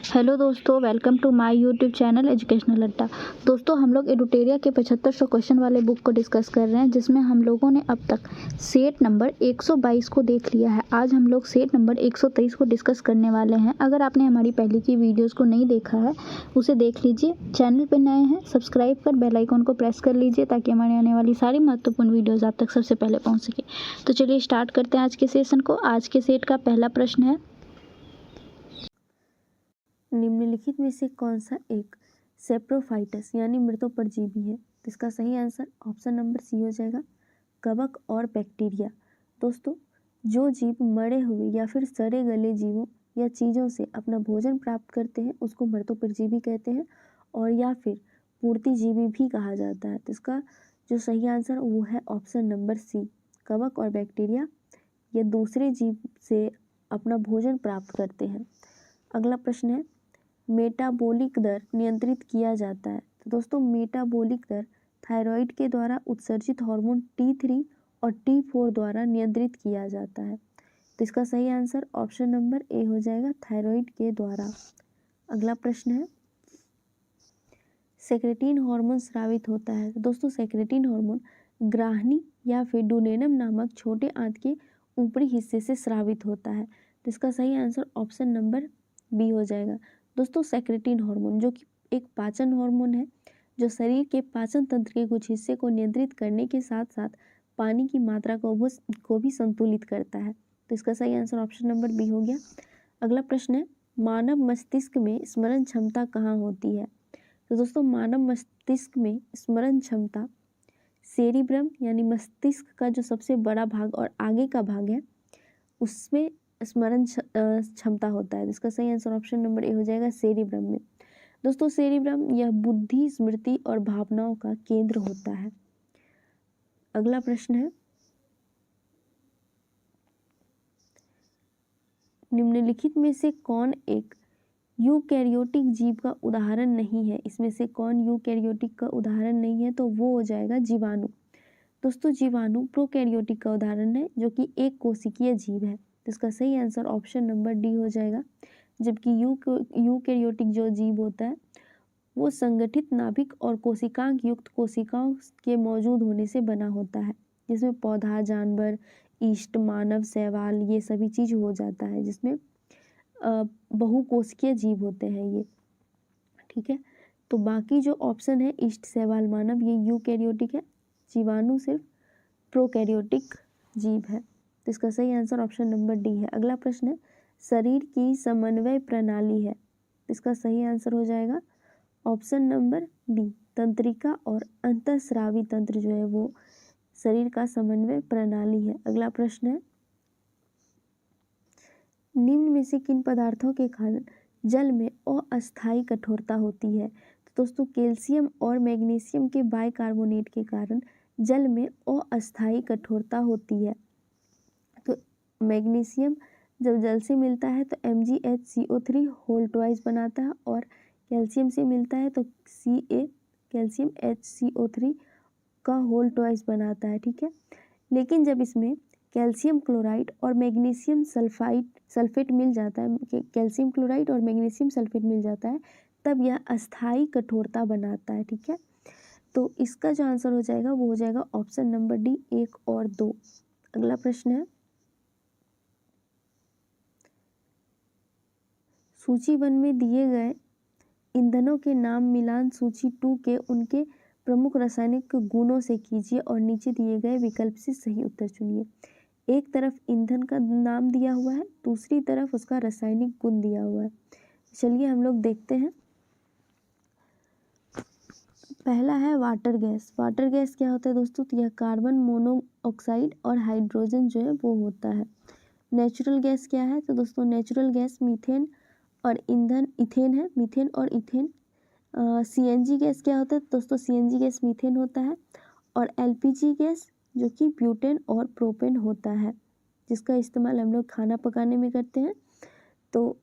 Hello दोस्तों, welcome to my YouTube channel educational Adda. दोस्तों, हम लोग एडुटेरिया के 7500 क्वेश्चन वाले बुक को डिस्कस कर रहे हैं, जिसमें हम लोगों ने अब तक सेट नंबर 122 को देख लिया है। आज हम लोग सेट नंबर 123 को डिस्कस करने वाले हैं। अगर आपने हमारी पहले की वीडियोज़ को नहीं देखा है उसे देख लीजिए। चैनल पर नए हैं सब्सक्राइब कर बेल आइकन को प्रेस कर लीजिए, ताकि हमारी आने वाली सारी महत्वपूर्ण वीडियोज़ आप तक सबसे पहले पहुँच सके। तो चलिए स्टार्ट करते हैं आज के सेशन को। आज के सेट का पहला प्रश्न है, निम्नलिखित में से कौन सा एक सेप्रोफाइटस यानी मृतोपरजीवी है? तो इसका सही आंसर ऑप्शन नंबर सी हो जाएगा, कवक और बैक्टीरिया। दोस्तों, जो जीव मरे हुए या फिर सड़े गले जीवों या चीज़ों से अपना भोजन प्राप्त करते हैं उसको मृतोपरजीवी कहते हैं, और या फिर पूर्तिजीवी भी कहा जाता है। तो इसका जो सही आंसर वो है ऑप्शन नंबर सी, कवक और बैक्टीरिया। ये दूसरे जीव से अपना भोजन प्राप्त करते हैं। अगला प्रश्न है, मेटाबॉलिक दर नियंत्रित किया जाता है। तो दोस्तों, मेटाबॉलिक दर थायराइड के द्वारा उत्सर्जित हार्मोन T3 और T4 द्वारा नियंत्रित किया जाता है। तो इसका सही आंसर ऑप्शन नंबर ए हो जाएगा, थायराइड के द्वारा। अगला प्रश्न है, सेक्रेटिन हार्मोन स्रावित होता है। तो दोस्तों, सेक्रेटिन हार्मोन ग्राहनी या फिर डुनेनम नामक छोटे आंत के ऊपरी हिस्से से स्रावित होता है। तो इसका सही आंसर ऑप्शन नंबर बी हो जाएगा। दोस्तों, सेक्रेटिन हार्मोन जो कि एक पाचन हार्मोन है, जो शरीर के पाचन तंत्र के कुछ हिस्से को नियंत्रित करने के साथ साथ पानी की मात्रा को भी संतुलित करता है। तो इसका सही आंसर ऑप्शन नंबर बी हो गया। अगला प्रश्न है, मानव मस्तिष्क में स्मरण क्षमता कहाँ होती है? तो दोस्तों, मानव मस्तिष्क में स्मरण क्षमता सेरिब्रम यानी मस्तिष्क का जो सबसे बड़ा भाग और आगे का भाग है उसमें स्मरण क्षमता होता है। इसका सही आंसर ऑप्शन नंबर ए हो जाएगा, सेरिब्रम में। दोस्तों, सेरिब्रम यह बुद्धि, स्मृति और भावनाओं का केंद्र होता है। अगला प्रश्न है, निम्नलिखित में से कौन एक यूकैरियोटिक जीव का उदाहरण नहीं है? इसमें से कौन यूकैरियोटिक का उदाहरण नहीं है? तो वो हो जाएगा जीवाणु। दोस्तों, जीवाणु प्रोकैरियोटिक का उदाहरण है, जो कि एक कोशिकीय जीव है। तो इसका सही आंसर ऑप्शन नंबर डी हो जाएगा। जबकि यूकैरियोटिक जो जीव होता है वो संगठित नाभिक और कोशिकांग युक्त कोशिकाओं के मौजूद होने से बना होता है, जिसमें पौधा, जानवर, ईस्ट, मानव, शैवाल ये सभी चीज हो जाता है, जिसमें बहुकोशिकीय जीव होते हैं ये। ठीक है, तो बाकी जो ऑप्शन है ईस्ट, शैवाल, मानव ये यूकैरियोटिक है। जीवाणु सिर्फ प्रोकैरियोटिक जीव है। तो इसका सही आंसर ऑप्शन नंबर डी है। अगला प्रश्न है, शरीर की समन्वय प्रणाली है। इसका सही आंसर हो जाएगा ऑप्शन नंबर बी, तंत्रिका और अंतःस्रावी तंत्र जो है वो शरीर का समन्वय प्रणाली है। अगला प्रश्न है, निम्न में से किन पदार्थों के कारण जल में अस्थायी कठोरता होती है? तो दोस्तों, कैल्शियम और मैग्नीशियम के बाइकार्बोनेट के कारण जल में अस्थायी कठोरता होती है। तो मैग्नीशियम जब जल से मिलता है तो MgHCO3 होल ट्वाइस बनाता है, और कैल्शियम से मिलता है तो कैल्शियम HCO3 का होल ट्वाइस बनाता है। ठीक है, लेकिन जब इसमें कैल्शियम क्लोराइड और मैग्नीशियम सल्फेट मिल जाता है, कैल्शियम क्लोराइड और मैग्नीशियम सल्फेट मिल जाता है, तब यह अस्थायी कठोरता बनाता है। ठीक है, तो इसका जो आंसर हो जाएगा वो हो जाएगा ऑप्शन नंबर डी, 1 और 2। अगला प्रश्न है, सूची 1 में दिए गए ईंधनों के नाम मिलान सूची 2 के उनके प्रमुख रासायनिक गुणों से कीजिए और नीचे दिए गए विकल्प से सही उत्तर चुनिए। एक तरफ ईंधन का नाम दिया हुआ है, दूसरी तरफ उसका रासायनिक गुण दिया हुआ है। चलिए हम लोग देखते हैं। पहला है वाटर गैस। वाटर गैस क्या होता है दोस्तों? तो यह कार्बन मोनोऑक्साइड और हाइड्रोजन जो है वो होता है। नेचुरल गैस क्या है? तो दोस्तों, नेचुरल गैस मीथेन और ईंधन इथेन है, मीथेन और इथेन। CNG गैस क्या होता है? दोस्तों, CNG गैस मीथेन होता है। और LPG गैस जो कि ब्यूटेन और प्रोपेन होता है, जिसका इस्तेमाल हम लोग खाना पकाने में करते हैं। तो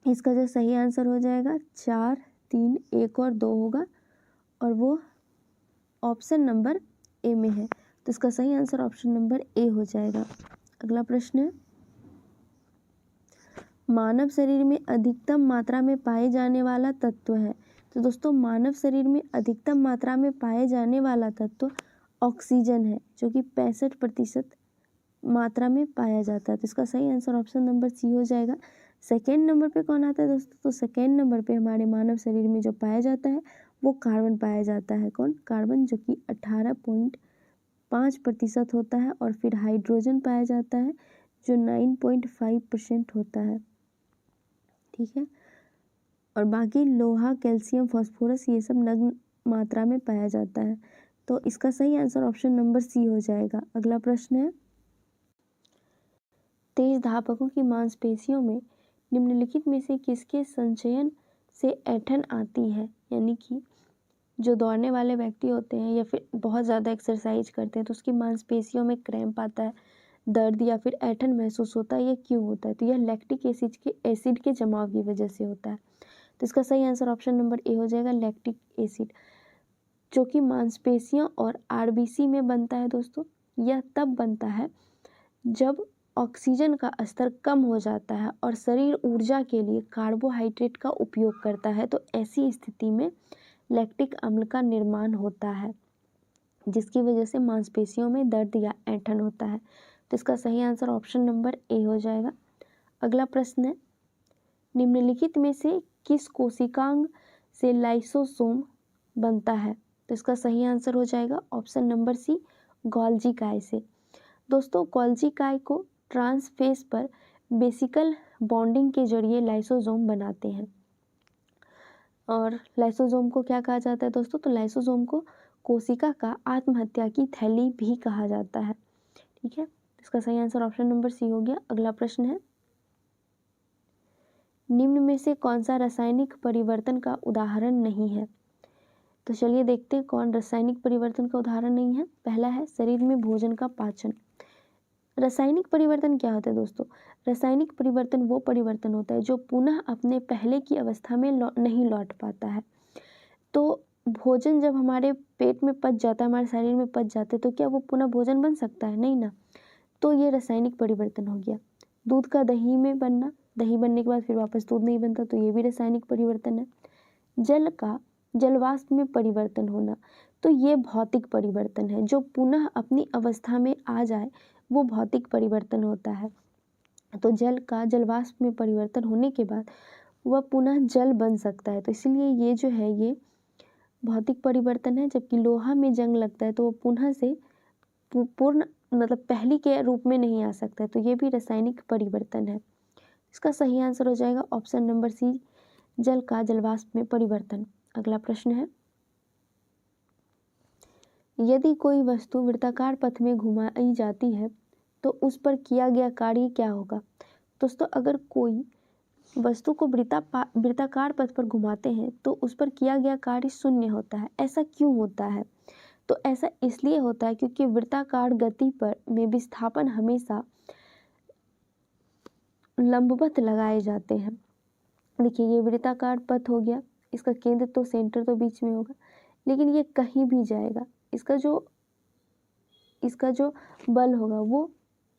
इसका जो सही आंसर हो जाएगा 4, 3, 1 और 2 होगा, और वो ऑप्शन नंबर ए में है। तो इसका सही आंसर ऑप्शन नंबर ए हो जाएगा। अगला प्रश्न है, मानव शरीर में अधिकतम मात्रा में पाए जाने वाला तत्व है? तो दोस्तों मानव शरीर में अधिकतम मात्रा में पाए जाने वाला तत्व ऑक्सीजन है, जो कि 65% मात्रा में पाया जाता है। तो इसका सही आंसर ऑप्शन नंबर सी हो जाएगा। सेकेंड नंबर पे कौन आता है दोस्तों? तो सेकेंड नंबर पे हमारे मानव शरीर में जो पाया जाता है वो कार्बन पाया जाता है। कौन? कार्बन, जो कि 18.5% होता है। और फिर हाइड्रोजन पाया जाता है जो 9.5% होता है। ठीक है। और बाकी लोहा, कैल्शियम, फास्फोरस ये सब नग्न मात्रा में पाया जाता है। तो इसका सही आंसर ऑप्शन नंबर सी हो जाएगा। अगला प्रश्न है, तेज धावकों की मांसपेशियों में निम्नलिखित में से किसके संचयन से ऐंठन आती है? यानी कि जो दौड़ने वाले व्यक्ति होते हैं या फिर बहुत ज़्यादा एक्सरसाइज करते हैं तो उसकी मांसपेशियों में क्रैम्प आता है, दर्द या फिर ऐंठन महसूस होता है। ये क्यों होता है? तो यह लैक्टिक एसिड के जमाव की वजह से होता है। तो इसका सही आंसर ऑप्शन नंबर ए हो जाएगा, लैक्टिक एसिड, जो कि मांसपेशियों और आरबीसी में बनता है। दोस्तों यह तब बनता है जब ऑक्सीजन का स्तर कम हो जाता है और शरीर ऊर्जा के लिए कार्बोहाइड्रेट का उपयोग करता है। तो ऐसी स्थिति में लैक्टिक अम्ल का निर्माण होता है, जिसकी वजह से मांसपेशियों में दर्द या ऐंठन होता है। तो इसका सही आंसर ऑप्शन नंबर ए हो जाएगा। अगला प्रश्न है, निम्नलिखित में से किस कोशिकांग से लाइसोसोम बनता है? तो इसका सही आंसर हो जाएगा ऑप्शन नंबर सी, गोल्जी काय से। दोस्तों गोल्जी काय को ट्रांसफेस पर बेसिकल बॉन्डिंग के जरिए लाइसोसोम बनाते हैं। और लाइसोसोम को क्या कहा जाता है दोस्तों? तो लाइसोसोम को कोशिका का आत्महत्या की थैली भी कहा जाता है। ठीक है, इसका सही आंसर ऑप्शन नंबर सी हो गया। अगला प्रश्न है, निम्न में से कौन सा रासायनिक परिवर्तन का उदाहरण नहीं है? तो चलिए देखते हैं कौन रासायनिक परिवर्तन का उदाहरण नहीं है। पहला है शरीर में भोजन का पाचन। रासायनिक परिवर्तन क्या होता है दोस्तों? रासायनिक परिवर्तन वो परिवर्तन होता है जो पुनः अपने पहले की अवस्था में नहीं लौट पाता है। तो भोजन जब हमारे पेट में पच जाता है, हमारे शरीर में पच जाता है, तो क्या वो पुनः भोजन बन सकता है? नहीं ना। तो ये रासायनिक परिवर्तन हो गया। दूध का दही में बनना, दही बनने के बाद फिर वापस दूध नहीं बनता, तो ये भी रासायनिक परिवर्तन है। जल का जलवाष्प में परिवर्तन होना, तो ये भौतिक परिवर्तन है। जो पुनः अपनी अवस्था में आ जाए वो भौतिक परिवर्तन होता है। तो जल का जलवाष्प में परिवर्तन होने के बाद वह पुनः जल बन सकता है। तो इसलिए ये जो है ये भौतिक परिवर्तन है। जबकि लोहा में जंग लगता है तो वो पुनः से पूर्ण मतलब पहली के रूप में नहीं आ सकता है। तो ये भी रासायनिक परिवर्तन है। इसका सही आंसर हो जाएगा ऑप्शन नंबर सी, जल का जलवाष्प में परिवर्तन। अगला प्रश्न है, यदि कोई वस्तु वृत्ताकार पथ में घुमाई जाती है तो उस पर किया गया कार्य क्या होगा? दोस्तों अगर कोई वस्तु को वृत्ताकार पथ पर घुमाते हैं तो उस पर किया गया कार्य शून्य होता है। ऐसा क्यों होता है? तो ऐसा इसलिए होता है क्योंकि वृत्ताकार गति पर में विस्थापन हमेशा लंबवत लगाए जाते हैं। देखिए ये वृत्ताकार पथ हो गया, इसका केंद्र तो सेंटर तो बीच में होगा, लेकिन ये कहीं भी जाएगा, इसका जो बल होगा वो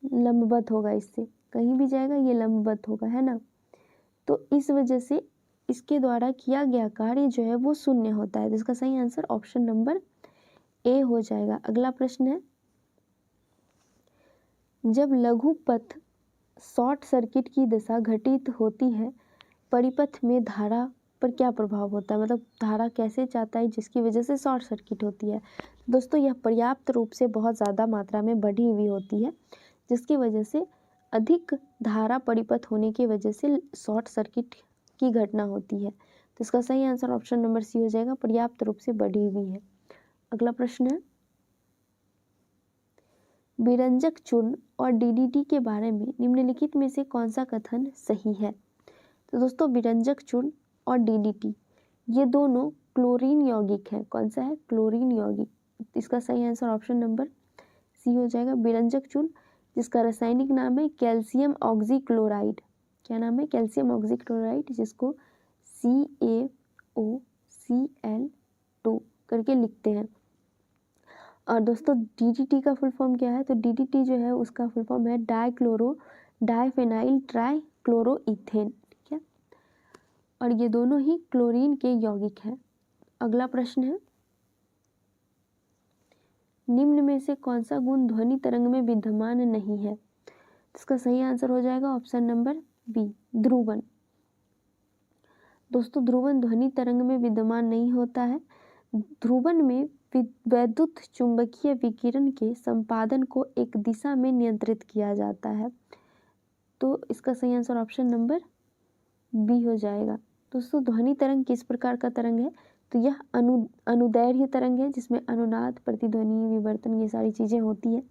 लंबवत होगा, इससे कहीं भी जाएगा ये लंबवत होगा, है ना। तो इस वजह से इसके द्वारा किया गया कार्य जो है वो शून्य होता है। तो इसका सही आंसर ऑप्शन नंबर ए हो जाएगा। अगला प्रश्न है, जब लघु पथ शॉर्ट सर्किट की दशा घटित होती है परिपथ में धारा पर क्या प्रभाव होता है? मतलब धारा कैसे जाता है जिसकी वजह से शॉर्ट सर्किट होती है? दोस्तों यह पर्याप्त रूप से बहुत ज़्यादा मात्रा में बढ़ी हुई होती है, जिसकी वजह से अधिक धारा परिपथ होने की वजह से शॉर्ट सर्किट की घटना होती है। तो इसका सही आंसर ऑप्शन नंबर सी हो जाएगा, पर्याप्त रूप से बढ़ी हुई है। अगला प्रश्न है, विरंजक चूर्ण और डीडीटी के बारे में निम्नलिखित में से कौन सा कथन सही है? तो दोस्तों विरंजक चूर्ण और डीडीटी ये दोनों क्लोरीन यौगिक है। कौन सा है? क्लोरीन यौगिक। इसका सही आंसर ऑप्शन नंबर सी हो जाएगा, विरंजक चूर्ण, जिसका रासायनिक नाम है कैल्शियम ऑक्सीक्लोराइड। क्या नाम है? कैल्शियम ऑक्सीक्लोराइड, जिसको CaOCl2 करके लिखते हैं। और दोस्तों डीडीटी का फुल फॉर्म क्या है? तो डीडीटी जो है उसका फुल फॉर्म है डाइक्लोरो डाइफेनाइल ट्राइक्लोराइड। क्लोरोइथेन, ठीक है, और ये दोनों ही क्लोरीन के यौगिक हैं। अगला प्रश्न है, निम्न में से कौन सा गुण ध्वनि तरंग में विद्यमान नहीं है? इसका सही आंसर हो जाएगा ऑप्शन नंबर बी, ध्रुवन। दोस्तों ध्रुवन ध्वनि तरंग में विद्यमान नहीं होता है। ध्रुवन में वैद्युत चुंबकीय विकिरण के संपादन को एक दिशा में नियंत्रित किया जाता है। तो इसका सही आंसर ऑप्शन नंबर बी हो जाएगा। दोस्तों ध्वनि तरंग किस प्रकार का तरंग है? तो यह अनुदैर्घ्य तरंग है, जिसमें अनुनाद, प्रतिध्वनि, विवर्तन, ये सारी चीज़ें होती है।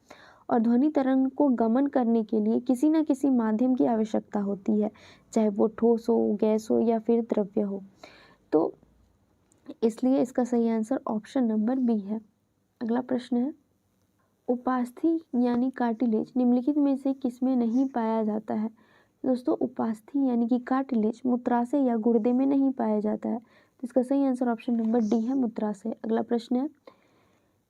और ध्वनि तरंग को गमन करने के लिए किसी न किसी माध्यम की आवश्यकता होती है, चाहे वो ठोस हो, गैस हो या फिर द्रव्य हो। तो इसलिए इसका सही आंसर ऑप्शन नंबर बी है। अगला प्रश्न है, उपास्थि यानी कार्टिलेज निम्नलिखित में से किसमें नहीं पाया जाता है? दोस्तों उपास्थि यानी कि कार्टिलेज मूत्राशय या गुर्दे में नहीं पाया जाता है। तो इसका सही आंसर ऑप्शन नंबर डी है, मूत्राशय। अगला प्रश्न है,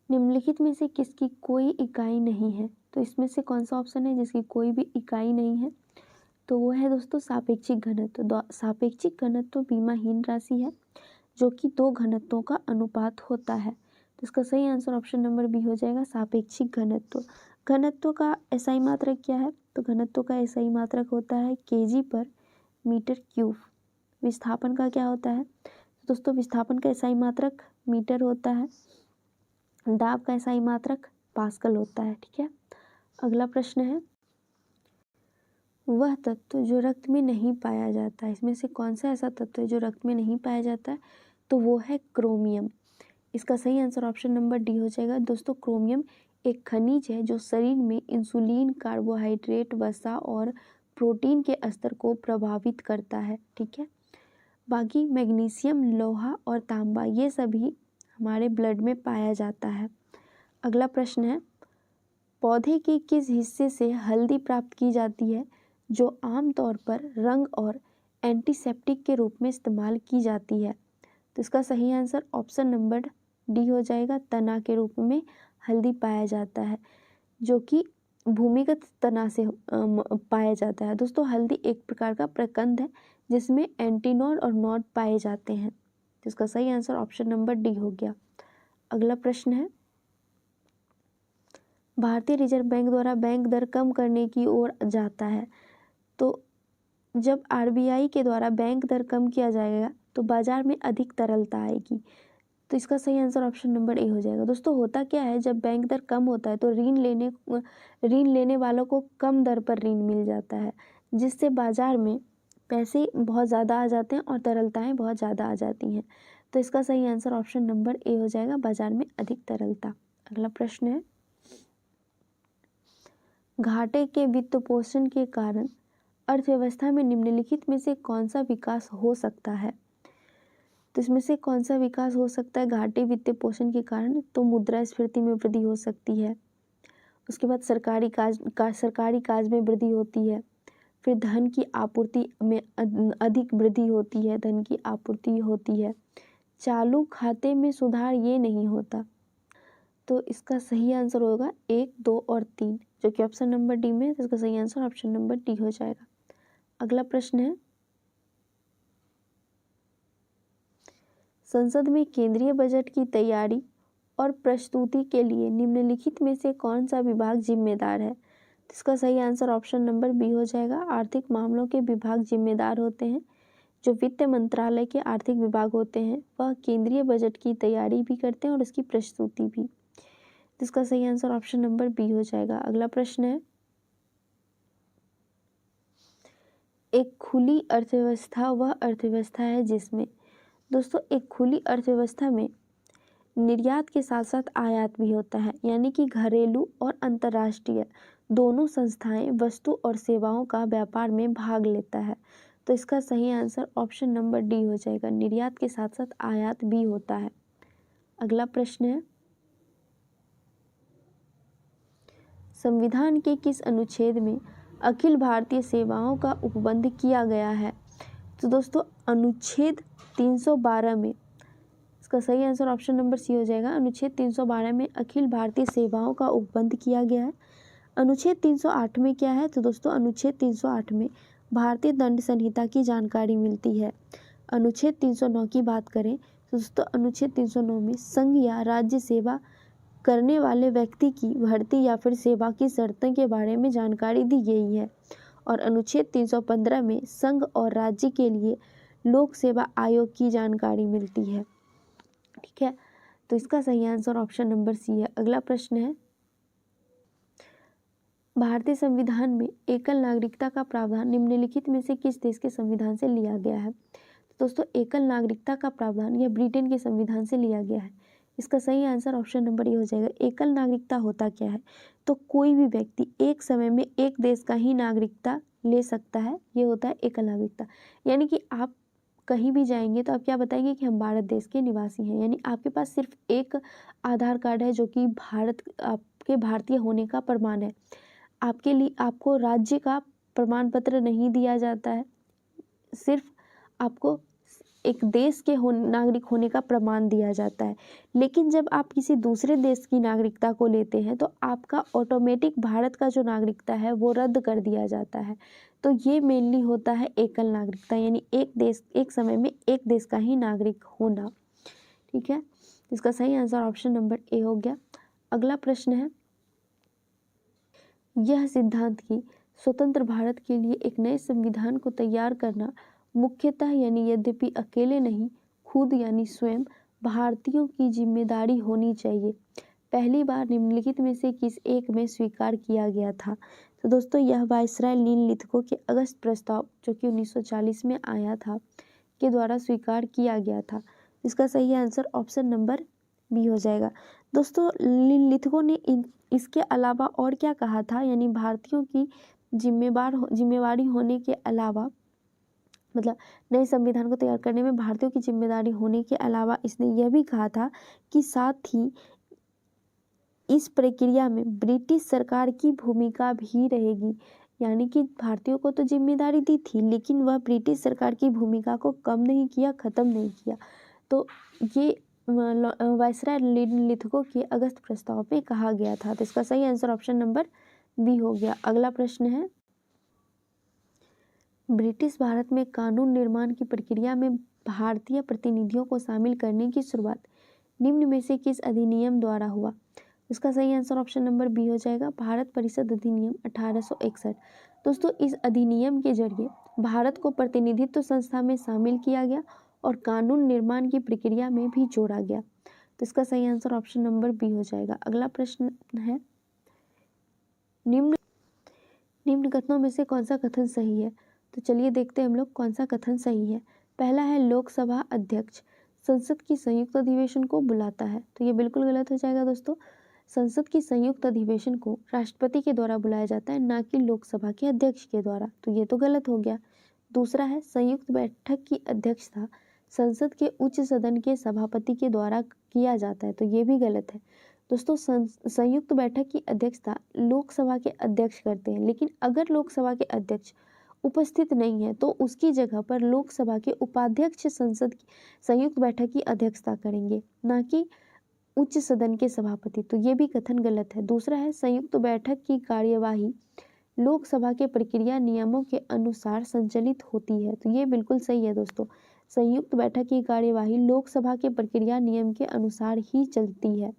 निम्नलिखित में से किसकी कोई इकाई नहीं है? तो इसमें से कौन सा ऑप्शन है जिसकी कोई भी इकाई नहीं है? तो वो है दोस्तों सापेक्षिक घनत्व। सापेक्षिक घनत्व बीमाहीन राशि है जो कि दो घनत्वों का अनुपात होता है। तो इसका सही आंसर ऑप्शन नंबर बी हो जाएगा, सापेक्षिक घनत्व। घनत्व का एसआई मात्रक क्या है? तो घनत्व का एसआई मात्रक होता है केजी पर मीटर क्यूब। विस्थापन का क्या होता है? तो दोस्तों विस्थापन का एसआई मात्रक मीटर होता है। दाब का एसआई मात्रक पास्कल होता है, ठीक है। अगला प्रश्न है, वह तत्व जो रक्त में नहीं पाया जाता है, इसमें से कौन सा ऐसा तत्व है जो रक्त में नहीं पाया जाता है? तो वो है क्रोमियम। इसका सही आंसर ऑप्शन नंबर डी हो जाएगा। दोस्तों क्रोमियम एक खनिज है जो शरीर में इंसुलिन, कार्बोहाइड्रेट, वसा और प्रोटीन के स्तर को प्रभावित करता है, ठीक है। बाकी मैग्नीशियम, लोहा और तांबा ये सभी हमारे ब्लड में पाया जाता है। अगला प्रश्न है, पौधे के किस हिस्से से हल्दी प्राप्त की जाती है जो आमतौर पर रंग और एंटीसेप्टिक के रूप में इस्तेमाल की जाती है? तो इसका सही आंसर ऑप्शन नंबर डी हो जाएगा, तना के रूप में हल्दी पाया जाता है, जो कि भूमिगत तना से पाया जाता है। दोस्तों हल्दी एक प्रकार का प्रकंद है जिसमें एंटीनोड और नोड पाए जाते हैं। तो इसका सही आंसर ऑप्शन नंबर डी हो गया। अगला प्रश्न है, भारतीय रिजर्व बैंक द्वारा बैंक दर कम करने की ओर जाता है, तो जब आरबीआई के द्वारा बैंक दर कम किया जाएगा तो बाजार में अधिक तरलता आएगी। तो इसका सही आंसर ऑप्शन नंबर ए हो जाएगा। दोस्तों होता क्या है, जब बैंक दर कम होता है तो ऋण लेने वालों को कम दर पर ऋण मिल जाता है, जिससे बाजार में पैसे बहुत ज़्यादा आ जाते हैं और तरलताएं बहुत ज़्यादा आ जाती हैं। तो इसका सही आंसर ऑप्शन नंबर ए हो जाएगा, बाजार में अधिक तरलता। अगला प्रश्न है, घाटे के वित्त पोषण के कारण अर्थव्यवस्था में निम्नलिखित में से कौन सा विकास हो सकता है? तो इसमें से कौन सा विकास हो सकता है घाटे वित्तीय पोषण के कारण? तो मुद्रास्फीति में वृद्धि हो सकती है, उसके बाद सरकारी काज में वृद्धि होती है, फिर धन की आपूर्ति में अधिक वृद्धि होती है, धन की आपूर्ति होती है, चालू खाते में सुधार ये नहीं होता। तो इसका सही आंसर होगा 1, 2 और 3, जो कि ऑप्शन नंबर डी में है। तो इसका सही आंसर ऑप्शन नंबर डी हो जाएगा। अगला प्रश्न है, संसद में केंद्रीय बजट की तैयारी और प्रस्तुति के लिए निम्नलिखित में से कौन सा विभाग जिम्मेदार है? तो इसका सही आंसर ऑप्शन नंबर बी हो जाएगा। आर्थिक मामलों के विभाग जिम्मेदार होते हैं। जो वित्त मंत्रालय के आर्थिक विभाग होते हैं वह केंद्रीय बजट की तैयारी भी करते हैं और उसकी प्रस्तुति भी। तो इसका सही आंसर ऑप्शन नंबर बी हो जाएगा। अगला प्रश्न है, एक खुली अर्थव्यवस्था वह अर्थव्यवस्था है जिसमें, दोस्तों एक खुली अर्थव्यवस्था में निर्यात के साथ साथ आयात भी होता है, यानी कि घरेलू और अंतर्राष्ट्रीय दोनों संस्थाएं वस्तु और सेवाओं का व्यापार में भाग लेता है। तो इसका सही आंसर ऑप्शन नंबर डी हो जाएगा, निर्यात के साथ साथ आयात भी होता है। अगला प्रश्न है, संविधान के किस अनुच्छेद में अखिल भारतीय सेवाओं का उपबंध किया गया है? तो दोस्तों अनुच्छेद 312 में, इसका सही आंसर ऑप्शन नंबर सी हो जाएगा। अनुच्छेद 312 में अखिल भारतीय सेवाओं का उपबंध किया गया है। अनुच्छेद 308 में क्या है? तो दोस्तों अनुच्छेद 308 में भारतीय दंड संहिता की जानकारी मिलती है। अनुच्छेद 309 की बात करें तो दोस्तों अनुच्छेद 309 में संघ या राज्य सेवा करने वाले व्यक्ति की भर्ती या फिर सेवा की शर्तों के बारे में जानकारी दी गई है। और अनुच्छेद 315 में संघ और राज्य के लिए लोक सेवा आयोग की जानकारी मिलती है। ठीक है, तो इसका सही आंसर ऑप्शन नंबर सी है। अगला प्रश्न है, भारतीय संविधान में एकल नागरिकता का प्रावधान निम्नलिखित में से किस देश के संविधान से लिया गया है? तो दोस्तों एकल नागरिकता का प्रावधान यह ब्रिटेन के संविधान से लिया गया है। इसका सही आंसर ऑप्शन नंबर ए हो जाएगा। एकल नागरिकता होता क्या है? तो कोई भी व्यक्ति एक समय में एक देश का ही नागरिकता ले सकता है, ये होता है एकल नागरिकता। यानी कि आप कहीं भी जाएंगे तो आप क्या बताएंगे कि हम भारत देश के निवासी हैं, यानी आपके पास सिर्फ एक आधार कार्ड है जो कि आपके भारतीय होने का प्रमाण है। आपके लिए आपको राज्य का प्रमाण पत्र नहीं दिया जाता है, सिर्फ आपको एक देश के नागरिक होने का प्रमाण दिया जाता है। लेकिन जब आप किसी दूसरे देश की नागरिकता को लेते हैं तो आपका ऑटोमेटिक भारत का जो नागरिकता है वो रद्द कर दिया जाता है। तो ये मेनली होता है एकल नागरिकता, यानी एक देश एक समय में एक देश का ही नागरिक होना। ठीक है, इसका सही आंसर ऑप्शन नंबर ए हो गया। अगला प्रश्न है, यह सिद्धांत कि स्वतंत्र भारत के लिए एक नए संविधान को तैयार करना मुख्यतः यानी यद्यपि अकेले नहीं खुद यानी स्वयं भारतीयों की जिम्मेदारी होनी चाहिए, पहली बार निम्नलिखित में से किस एक में स्वीकार किया गया था? तो दोस्तों यह वायसराय निम्नलिखितों के अगस्त प्रस्ताव जो कि 1940 में आया था के द्वारा स्वीकार किया गया था। इसका सही आंसर ऑप्शन नंबर बी हो जाएगा। दोस्तों निम्नलिखितों ने इसके अलावा और क्या कहा था, यानी भारतीयों की जिम्मेवारी होने के अलावा, मतलब नए संविधान को तैयार करने में भारतीयों की जिम्मेदारी होने के अलावा इसने यह भी कहा था कि साथ ही इस प्रक्रिया में ब्रिटिश सरकार की भूमिका भी रहेगी। यानी कि भारतीयों को तो जिम्मेदारी दी थी लेकिन वह ब्रिटिश सरकार की भूमिका को कम नहीं किया, ख़त्म नहीं किया। तो ये वायसराय निम्नलिखितों के अगस्त प्रस्ताव में कहा गया था। तो इसका सही आंसर ऑप्शन नंबर बी हो गया। अगला प्रश्न है, ब्रिटिश भारत में कानून निर्माण की प्रक्रिया में भारतीय प्रतिनिधियों को शामिल करने की शुरुआत निम्न में से किस अधिनियम द्वारा हुआ? इसका सही आंसर ऑप्शन नंबर बी हो जाएगा, भारत परिषद अधिनियम 1861। दोस्तों इस अधिनियम के जरिए भारत को प्रतिनिधित्व संस्था में शामिल किया गया और कानून निर्माण की प्रक्रिया में भी जोड़ा गया। तो इसका सही आंसर ऑप्शन नंबर बी हो जाएगा। अगला प्रश्न है, निम्न कथनों में से कौन सा कथन सही है? तो चलिए देखते हैं हम लोग कौन सा कथन सही है। पहला है, लोकसभा अध्यक्ष संसद की संयुक्त अधिवेशन को बुलाता है। तो ये बिल्कुल गलत हो जाएगा दोस्तों। संसद की संयुक्त अधिवेशन को राष्ट्रपति के द्वारा बुलाया जाता है, ना कि लोकसभा के अध्यक्ष के द्वारा। तो ये तो गलत हो गया। दूसरा है, संयुक्त बैठक की अध्यक्षता संसद के उच्च सदन के सभापति के द्वारा किया जाता है। तो ये भी गलत है दोस्तों। संयुक्त बैठक की अध्यक्षता लोकसभा के अध्यक्ष करते हैं, लेकिन अगर लोकसभा के अध्यक्ष उपस्थित नहीं है तो उसकी जगह पर लोकसभा के उपाध्यक्ष संसद की संयुक्त बैठक की अध्यक्षता करेंगे, ना कि उच्च सदन के सभापति। तो ये भी कथन गलत है। दूसरा है, संयुक्त बैठक की कार्यवाही लोकसभा के प्रक्रिया नियमों के अनुसार संचालित होती है। तो ये बिल्कुल सही है दोस्तों। संयुक्त बैठक की कार्यवाही लोकसभा के प्रक्रिया नियम के अनुसार ही चलती है।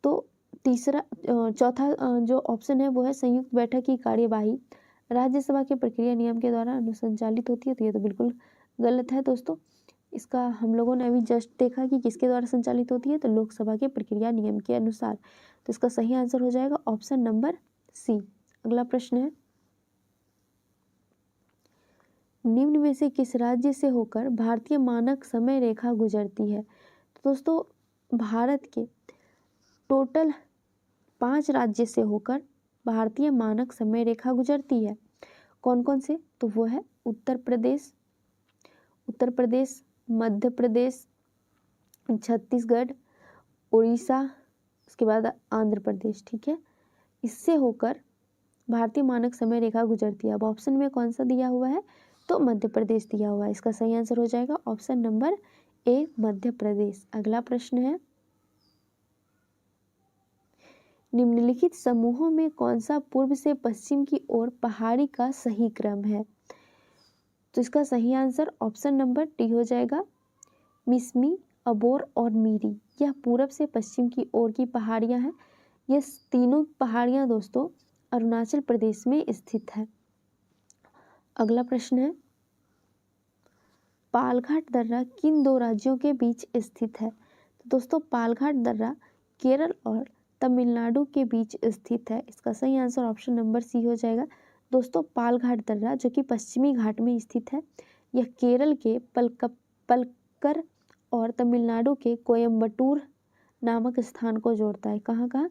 तो चौथा जो ऑप्शन है वो है, संयुक्त बैठक की कार्यवाही राज्यसभा के प्रक्रिया नियम के द्वारा अनुसंचालित होती है। तो ये तो बिल्कुल गलत है दोस्तों। इसका हम लोगों ने अभी जस्ट देखा कि किसके द्वारा संचालित होती है, तो लोकसभा के प्रक्रिया नियम के अनुसार। तो इसका सही आंसर हो जाएगा ऑप्शन नंबर सी। अगला प्रश्न है, निम्न में से किस राज्य से होकर भारतीय मानक समय रेखा गुजरती है? तो दोस्तों भारत के टोटल 5 राज्य से होकर भारतीय मानक समय रेखा गुजरती है। कौन कौन से? तो वो है उत्तर प्रदेश, मध्य प्रदेश, छत्तीसगढ़, उड़ीसा, उसके बाद आंध्र प्रदेश। ठीक है, इससे होकर भारतीय मानक समय रेखा गुजरती है। अब ऑप्शन में कौन सा दिया हुआ है? तो मध्य प्रदेश दिया हुआ है। इसका सही आंसर हो जाएगा option number A, Madhya Pradesh. अगला प्रश्न है, निम्नलिखित समूहों में कौन सा पूर्व से पश्चिम की ओर पहाड़ी का सही क्रम है? तो इसका सही आंसर ऑप्शन नंबर डी हो जाएगा, मिसमी, अबोर और मीरी। यह पूरब से पश्चिम की ओर की पहाड़ियां हैं। ये तीनों पहाड़ियां दोस्तों अरुणाचल प्रदेश में स्थित है। अगला प्रश्न है, पालघाट दर्रा किन दो राज्यों के बीच स्थित है? तो दोस्तों पालघाट दर्रा केरल और तमिलनाडु के बीच स्थित है। इसका सही आंसर ऑप्शन नंबर सी हो जाएगा। दोस्तों पालघाट दर्रा जो कि पश्चिमी घाट में स्थित है, यह केरल के पलक्कर और तमिलनाडु के कोयम्बटूर नामक स्थान को जोड़ता है। कहाँ कहाँ?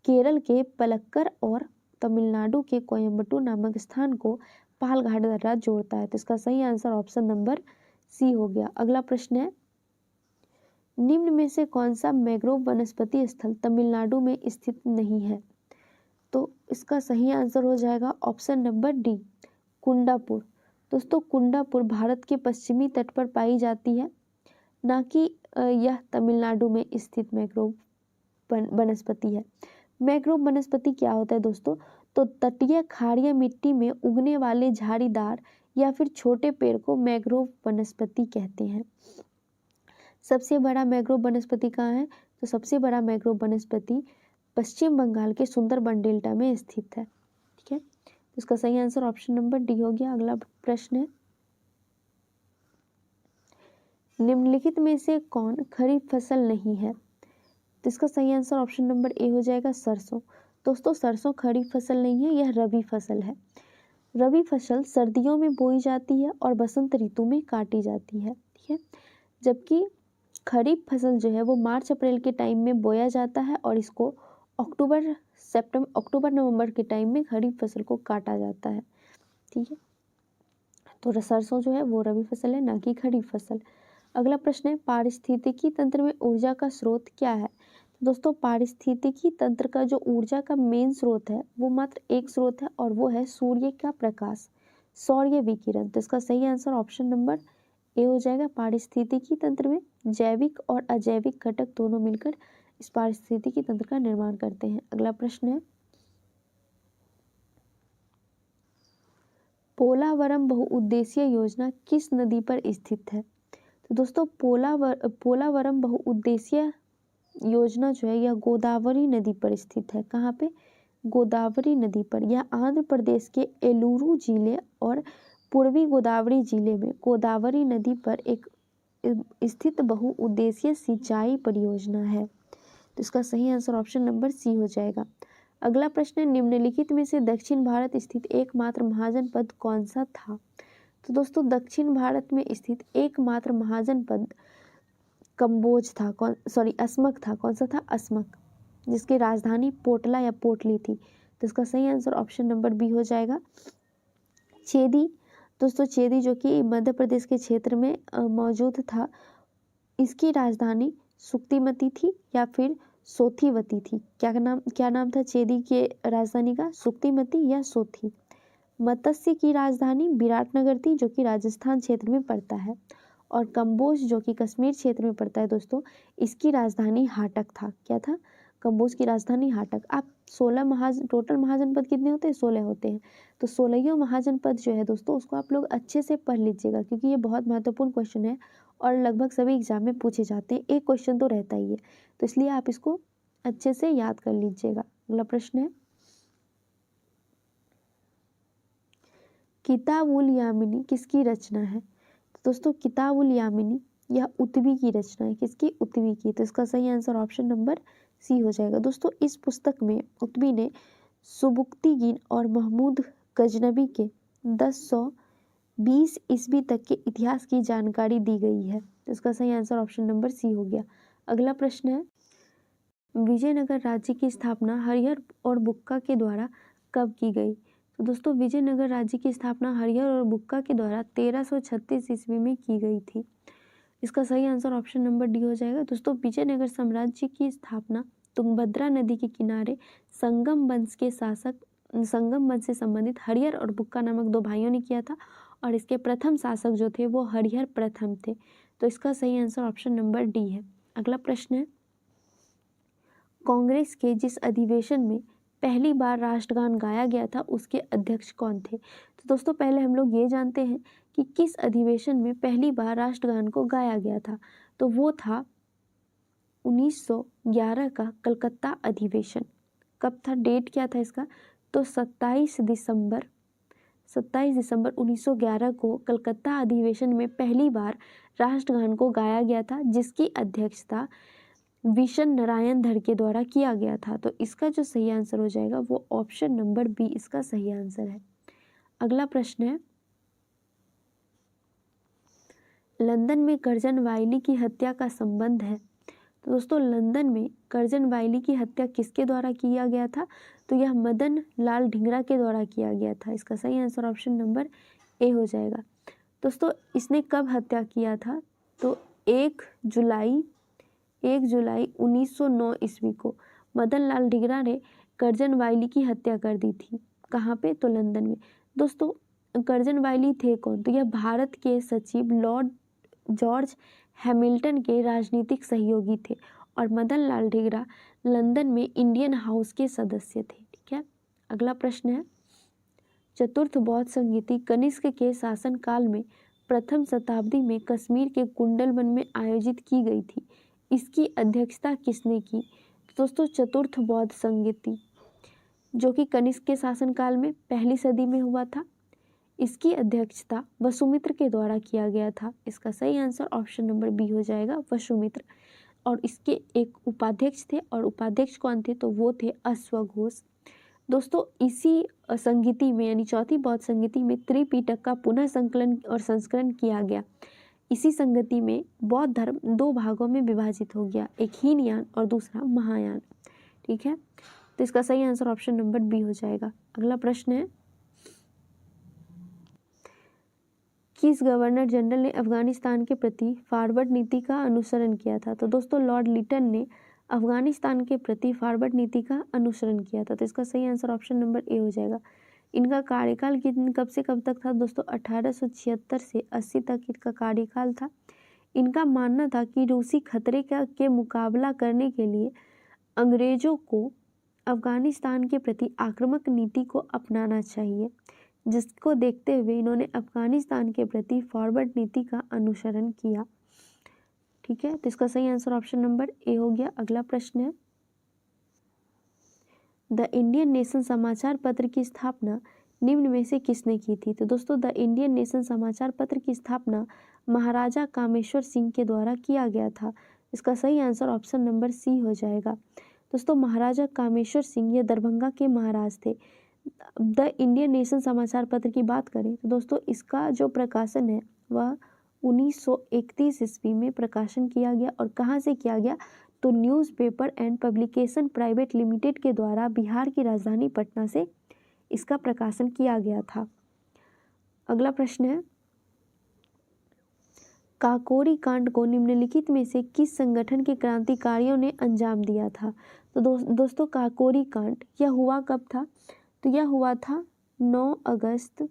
केरल के पलक्कर और तमिलनाडु के कोयम्बटूर नामक स्थान को पालघाट दर्रा जोड़ता है। तो इसका सही आंसर ऑप्शन नंबर सी हो गया। अगला प्रश्न है, निम्न में से कौन सा मैंग्रोव वनस्पति स्थल तमिलनाडु में स्थित नहीं है? तो इसका सही आंसर हो जाएगा ऑप्शन नंबर डी, कुंडापुर। दोस्तों कुंडापुर भारत के पश्चिमी तट पर पाई जाती है, ना कि यह तमिलनाडु में स्थित मैंग्रोव वनस्पति है। मैंग्रोव वनस्पति क्या होता है दोस्तों? तो तटीय खाड़िया मिट्टी में उगने वाले झाड़ीदार या फिर छोटे पेड़ को मैंग्रोव वनस्पति कहते हैं। सबसे बड़ा मैंग्रोव वनस्पति कहाँ है? तो सबसे बड़ा मैंग्रोव वनस्पति पश्चिम बंगाल के सुंदरबन डेल्टा में स्थित है। ठीक है, तो इसका सही आंसर ऑप्शन नंबर डी हो गया। अगला प्रश्न है, निम्नलिखित में से कौन खरीफ फसल नहीं है? तो इसका सही आंसर ऑप्शन नंबर ए हो जाएगा, सरसों। दोस्तों सरसों खरीफ फसल नहीं है, यह रबी फसल है। रबी फसल सर्दियों में बोई जाती है और बसंत ऋतु में काटी जाती है। ठीक है, जबकि खरीफ फसल जो है वो मार्च अप्रैल के टाइम में बोया जाता है और इसको अक्टूबर नवंबर के टाइम में खरीफ फसल को काटा जाता है। ठीक है, तो सरसों जो है वो रबी फसल है, ना कि खरीफ फसल। अगला प्रश्न है, पारिस्थितिकी तंत्र में ऊर्जा का स्रोत क्या है? दोस्तों पारिस्थितिकी तंत्र का जो ऊर्जा का मेन स्रोत है वो मात्र एक स्रोत है और वो है सूर्य का प्रकाश, सौर्य विकिरण। तो इसका सही आंसर ऑप्शन नंबर ए हो जाएगा। पारिस्थितिकी तंत्र में जैविक और अजैविक घटक दोनों मिलकर इस पारिस्थितिकी तंत्र का निर्माण करते हैं। अगला प्रश्न है, पोलावरम बहुउद्देशीय योजना किस नदी पर स्थित है? तो दोस्तों पोलावरम बहुउद्देशीय योजना जो है यह गोदावरी नदी पर स्थित है। कहाँ पे? गोदावरी नदी पर। यह आंध्र प्रदेश के एलूरू जिले और पूर्वी गोदावरी जिले में गोदावरी नदी पर एक स्थित बहुउद्देशीय सिंचाई परियोजना है। तो इसका सही आंसर ऑप्शन नंबर सी हो जाएगा। अगला प्रश्न है, निम्नलिखित में से दक्षिण भारत स्थित एकमात्र महाजनपद कौन सा था? तो दोस्तों दक्षिण भारत में स्थित एकमात्र महाजनपद कंबोज था। असमक था। कौन सा था? असमक, जिसकी राजधानी पोटला या पोटली थी। तो इसका सही आंसर ऑप्शन नंबर बी हो जाएगा। चेदी, दोस्तों चेदी जो कि मध्य प्रदेश के क्षेत्र में मौजूद था, इसकी राजधानी सुक्तिमती थी या फिर सोथीवती थी। क्या नाम था चेदी के राजधानी का? सुक्तिमती या सोथी। मत्स्य की राजधानी विराटनगर थी जो कि राजस्थान क्षेत्र में पड़ता है, और कंबोज जो कि कश्मीर क्षेत्र में पड़ता है दोस्तों, इसकी राजधानी हाटक था। क्या था? कंबोज की राजधानी हाटक। आप 16 टोटल महाजनपद कितने होते हैं? 16 होते हैं। तो 16 महाजनपद जो है दोस्तों उसको आप लोग अच्छे से पढ़ लीजिएगा, क्योंकि ये बहुत महत्वपूर्ण क्वेश्चन है और लगभग सभी एग्जाम में पूछे जाते हैं। एक क्वेश्चन तो रहता ही है, तो इसलिए आप इसको अच्छे से याद कर लीजिएगा। अगला प्रश्न है, किताब उल यामिनी किसकी रचना है? तो दोस्तों किताब उल यामिनी यह उतवी की रचना है। किसकी? उतवी की। तो इसका सही आंसर ऑप्शन नंबर सी हो जाएगा। दोस्तों इस पुस्तक में उतवी ने सुबुक्तिगीन और महमूद गजनबी के 1020 ईस्वी तक के इतिहास की जानकारी दी गई है। तो इसका सही आंसर ऑप्शन नंबर सी हो गया। अगला प्रश्न है, विजयनगर राज्य की स्थापना हरिहर और बुक्का के द्वारा कब की गई? तो दोस्तों विजयनगर राज्य की स्थापना हरिहर और बुक्का के द्वारा 1336 ईस्वी में की गई थी। इसका सही आंसर ऑप्शन नंबर डी हो जाएगा। दोस्तों विजयनगर साम्राज्य की स्थापना तुंगभद्रा नदी के किनारे संगम वंश से संबंधित हरिहर और बुक्का नामक दो भाइयों ने किया था, और इसके प्रथम शासक जो थे वो हरिहर प्रथम थे। तो इसका सही आंसर ऑप्शन नंबर डी है। अगला प्रश्न है, कांग्रेस के जिस अधिवेशन में पहली बार राष्ट्रगान गाया गया था उसके अध्यक्ष कौन थे? तो दोस्तों पहले हम लोग ये जानते हैं कि किस अधिवेशन में पहली बार राष्ट्रगान को गाया गया था? तो वो था 1911 का कलकत्ता अधिवेशन। कब था, डेट क्या था इसका? तो 27 दिसंबर 1911 को कलकत्ता अधिवेशन में पहली बार राष्ट्रगान को गाया गया था, जिसकी अध्यक्षता विशन नारायण धर के द्वारा किया गया था। तो इसका जो सही आंसर हो जाएगा वो ऑप्शन नंबर बी इसका सही आंसर है। अगला प्रश्न है, लंदन में कर्जन वाइली की हत्या का संबंध है। तो दोस्तों लंदन में कर्जन वाइली की हत्या किसके द्वारा किया गया था? तो यह मदन लाल ढींगरा के द्वारा किया गया था। इसका सही आंसर ऑप्शन नंबर ए हो जाएगा। दोस्तों इसने कब हत्या किया था? तो 1 जुलाई 1909 ईस्वी को मदन लाल ढींगरा ने कर्जन वाइली की हत्या कर दी थी। कहाँ पे? तो लंदन में। दोस्तों कर्जन वाइली थे कौन? तो यह भारत के सचिव लॉर्ड जॉर्ज हैमिल्टन के राजनीतिक सहयोगी थे और मदन लाल ढींगरा लंदन में इंडियन हाउस के सदस्य थे। ठीक है। अगला प्रश्न है, चतुर्थ बौद्ध संगीति कनिष्क के शासनकाल में प्रथम शताब्दी में कश्मीर के कुंडलवन में आयोजित की गई थी। इसकी अध्यक्षता किसने की? दोस्तों चतुर्थ बौद्ध संगीति जो कि कनिष्क के शासनकाल में पहली सदी में हुआ था, इसकी अध्यक्षता वसुमित्र के द्वारा किया गया था। इसका सही आंसर ऑप्शन नंबर बी हो जाएगा, वसुमित्र। और इसके एक उपाध्यक्ष थे और उपाध्यक्ष कौन थे? तो वो थे अश्वघोष। दोस्तों इसी संगीति में यानी चौथी बौद्ध संगीति में त्रिपिटक का पुनः संकलन और संस्करण किया गया। इसी संगति में बौद्ध धर्म 2 भागों में विभाजित हो गया, एक हीनयान और दूसरा महायान। ठीक है, तो इसका सही आंसर ऑप्शन नंबर बी हो जाएगा। अगला प्रश्न है, किस गवर्नर जनरल ने अफगानिस्तान के प्रति फॉरवर्ड नीति का अनुसरण किया था? तो दोस्तों लॉर्ड लिटन ने अफगानिस्तान के प्रति फॉरवर्ड नीति का अनुसरण किया था। तो इसका सही आंसर ऑप्शन नंबर ए हो जाएगा। इनका कार्यकाल कब से कब तक था? दोस्तों 1876 से 80 तक इनका कार्यकाल था। इनका मानना था कि रूसी खतरे के मुकाबला करने के लिए अंग्रेजों को अफगानिस्तान के प्रति आक्रामक नीति को अपनाना चाहिए, जिसको देखते हुए इन्होंने अफगानिस्तान के प्रति फॉरवर्ड नीति का अनुसरण किया। ठीक है, तो इसका सही आंसर ऑप्शन नंबर ए हो गया। अगला प्रश्न है, द इंडियन नेशन समाचार पत्र की स्थापना निम्न में से किसने की थी? तो दोस्तों द इंडियन नेशन समाचार पत्र की स्थापना महाराजा कामेश्वर सिंह के द्वारा किया गया था। इसका सही आंसर ऑप्शन नंबर सी हो जाएगा। दोस्तों महाराजा कामेश्वर सिंह ये दरभंगा के महाराज थे। द इंडियन नेशन समाचार पत्र की बात करें तो दोस्तों इसका जो प्रकाशन है वह 1931 ईस्वी में प्रकाशन किया गया। और कहाँ से किया गया? तो newspaper and publication private limited के द्वारा बिहार की राजधानी पटना से इसका प्रकाशन किया गया था। अगला प्रश्न है, काकोरी कांड को निम्नलिखित में से किस संगठन के क्रांतिकारियों ने अंजाम दिया था? तो दोस्तों काकोरी कांड यह हुआ कब था? तो यह हुआ था 9 अगस्त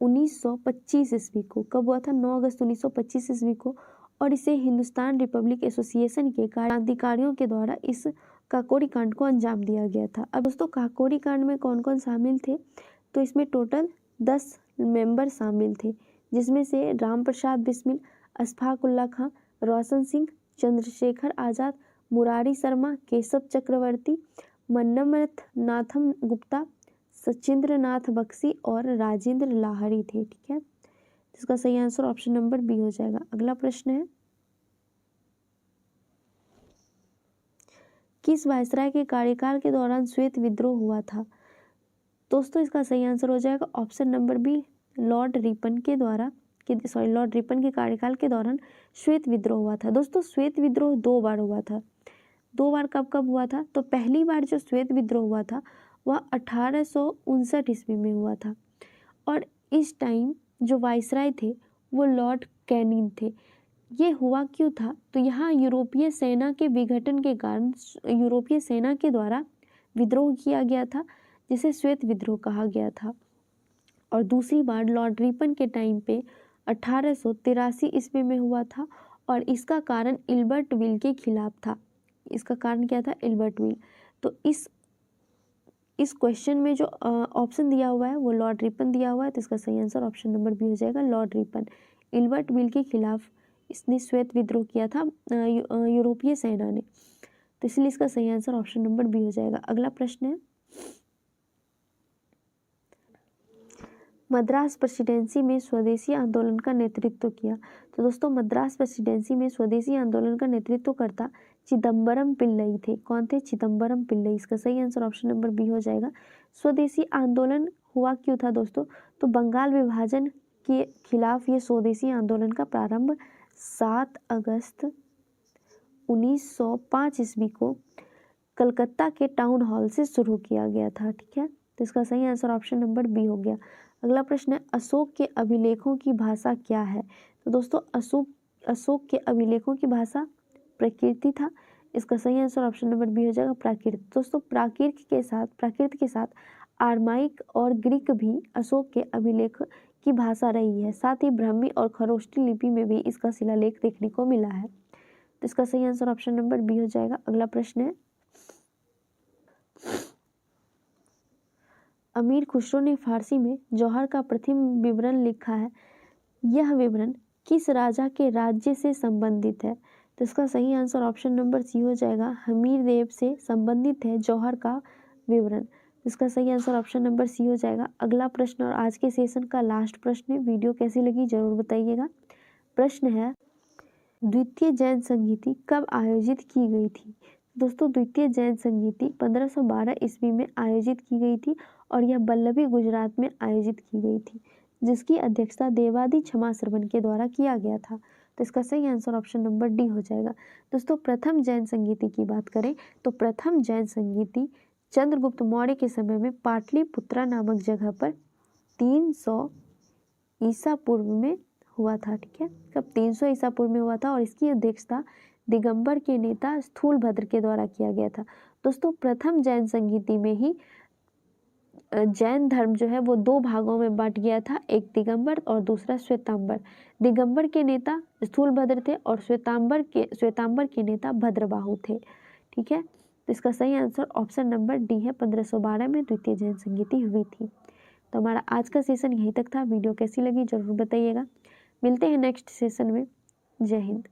1925 ईस्वी को। कब हुआ था? 9 अगस्त 1925 ईस्वी को। और इसे हिंदुस्तान रिपब्लिक एसोसिएशन के क्रांतिकारियों के द्वारा इस काकोरी कांड को अंजाम दिया गया था। अब दोस्तों काकोरी कांड में कौन कौन शामिल थे? तो इसमें टोटल 10 मेंबर शामिल थे, जिसमें से राम प्रसाद बिस्मिल, अशफाक उल्ला खां, रोशन सिंह, चंद्रशेखर आज़ाद, मुरारी शर्मा, केशव चक्रवर्ती, मन्नमथ नाथम गुप्ता, सचिंद्र नाथ बख्शी और राजेंद्र लाहरी थे। ठीक है, इसका सही आंसर ऑप्शन नंबर बी हो जाएगा। अगला प्रश्न है, किस वायसराय के कार्यकाल के दौरान श्वेत विद्रोह हुआ था? दोस्तों इसका सही आंसर हो जाएगा option number B, lord Ripon के कार्यकाल के दौरान श्वेत विद्रोह हुआ था। दोस्तों श्वेत विद्रोह 2 बार हुआ था। 2 बार कब कब हुआ था? तो पहली बार जो श्वेत विद्रोह हुआ था वह 1859 ईस्वी में हुआ था। और इस टाइम जो वायसराय थे वो लॉर्ड कैनिंग थे। ये हुआ क्यों था? तो यहाँ यूरोपीय सेना के विघटन के कारण यूरोपीय सेना के द्वारा विद्रोह किया गया था, जिसे श्वेत विद्रोह कहा गया था। और दूसरी बार लॉर्ड रिपन के टाइम पे 1883 ईस्वी में हुआ था और इसका कारण इल्बर्ट विल के खिलाफ था। इसका कारण क्या था? Ilbert will. तो इस क्वेश्चन में जो ऑप्शन दिया हुआ है वो लॉर्ड रिपन दिया हुआ है, तो इसका सही आंसर ऑप्शन नंबर बी हो जाएगा, लॉर्ड रिपन। इल्बर्ट बिल के खिलाफ इसने श्वेत विद्रोह किया था यूरोपीय सेना ने, तो इसलिए इसका सही आंसर ऑप्शन नंबर बी हो जाएगा। अगला प्रश्न है, मद्रास प्रेसिडेंसी में स्वदेशी आंदोलन का नेतृत्व किया। तो दोस्तों मद्रास प्रेसिडेंसी में स्वदेशी आंदोलन का नेतृत्व करता चिदम्बरम पिल्लई थे। कौन थे? चिदम्बरम पिल्लई। इसका सही आंसर ऑप्शन नंबर बी हो जाएगा। स्वदेशी आंदोलन हुआ क्यों था दोस्तों? तो बंगाल विभाजन के खिलाफ ये स्वदेशी आंदोलन का प्रारंभ 7 अगस्त 1905 ईस्वी को कलकत्ता के टाउन हॉल से शुरू किया गया था। ठीक है, तो इसका सही आंसर ऑप्शन नंबर बी हो गया। अगला प्रश्न है, अशोक के अभिलेखों की भाषा क्या है? तो दोस्तों अशोक के अभिलेखों की भाषा प्रकृति था। इसका सही आंसर ऑप्शन नंबर बी हो जाएगा, प्राकृत। दोस्तों प्राकृत के साथ आर्माइक और ग्रीक भी अशोक के अभिलेख की भाषा रही है। साथ ही ब्राह्मी और खरोष्टी लिपि में भी इसका शिलालेख देखने को मिला है, तो इसका सही आंसर ऑप्शन नंबर बी हो जाएगा। अगला प्रश्न है, अमीर खुसरो ने फारसी में जौहर का प्रथम विवरण लिखा है। यह विवरण किस राजा के राज्य से संबंधित है? तो इसका सही आंसर ऑप्शन नंबर सी हो जाएगा, हमीर देव से संबंधित है जौहर का विवरण। इसका सही आंसर ऑप्शन नंबर सी हो जाएगा। अगला प्रश्न और आज के सेशन का लास्ट प्रश्न है। वीडियो कैसी लगी जरूर बताइएगा। प्रश्न है, द्वितीय जैन संगीति कब आयोजित की गई थी? दोस्तों द्वितीय जैन संगीति 1512 ईस्वी में आयोजित की गई थी और यह बल्लभी गुजरात में आयोजित की गई थी, जिसकी अध्यक्षता देवादी क्षमा श्रवण के द्वारा किया गया था, तो इसका सही आंसर ऑप्शन नंबर डी हो जाएगा। दोस्तों प्रथम जैन संगीति की बात करें तो प्रथम जैन संगीति चंद्रगुप्त मौर्य के समय में पाटलिपुत्रा नामक जगह पर 300 ईसा पूर्व में हुआ था। ठीक है, कब? 300 ईसा पूर्व में हुआ था और इसकी अध्यक्षता दिगंबर के नेता स्थूलभद्र के द्वारा किया गया था। दोस्तों प्रथम जैन संगीति में ही जैन धर्म जो है वो 2 भागों में बांट गया था, एक दिगंबर और दूसरा श्वेतांबर। दिगंबर के नेता स्थूलभद्र थे और श्वेतांबर के नेता भद्रबाहु थे। ठीक है, तो इसका सही आंसर ऑप्शन नंबर डी है, 1512 में द्वितीय जैन संगीति हुई थी। तो हमारा आज का सेशन यहीं तक था। वीडियो कैसी लगी जरूर बताइएगा। मिलते हैं नेक्स्ट सेशन में। जय हिंद।